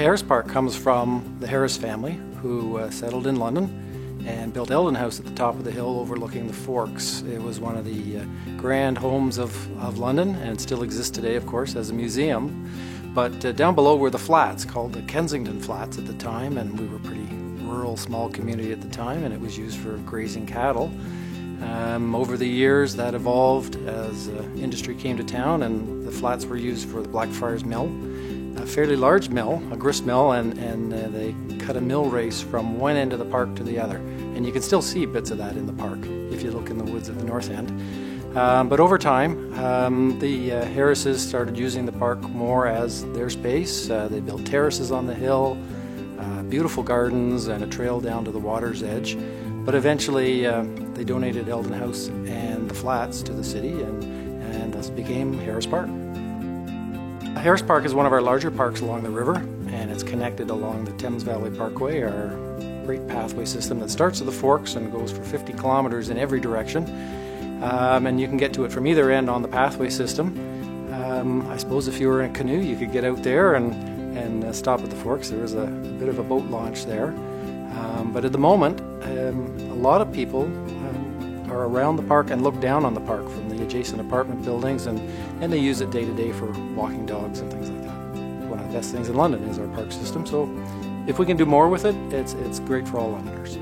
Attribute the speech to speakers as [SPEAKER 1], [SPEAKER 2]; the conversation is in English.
[SPEAKER 1] Harris Park comes from the Harris family, who settled in London and built Eldon House at the top of the hill overlooking the Forks. It was one of the grand homes of London, and it still exists today, of course, as a museum. But down below were the flats, called the Kensington Flats at the time, and we were a pretty rural, small community at the time, and it was used for grazing cattle. Over the years, that evolved as industry came to town, and the flats were used for the Blackfriars Mill, a fairly large mill, a grist mill, and they cut a mill race from one end of the park to the other. And you can still see bits of that in the park if you look in the woods of the north end. But over time, the Harrises started using the park more as their space. They built terraces on the hill, beautiful gardens, and a trail down to the water's edge. But eventually, they donated Eldon House and the flats to the city, and thus became Harris Park. Harris Park is one of our larger parks along the river, and it's connected along the Thames Valley Parkway, our great pathway system that starts at the Forks and goes for 50 kilometers in every direction. And you can get to it from either end on the pathway system. I suppose if you were in a canoe, you could get out there and stop at the Forks. There was a bit of a boat launch there. But at the moment, a lot of people are around the park and look down on the park from the adjacent apartment buildings, and they use it day to day for walking dogs and things like that. One of the best things in London is our park system, so if we can do more with it, it's great for all Londoners.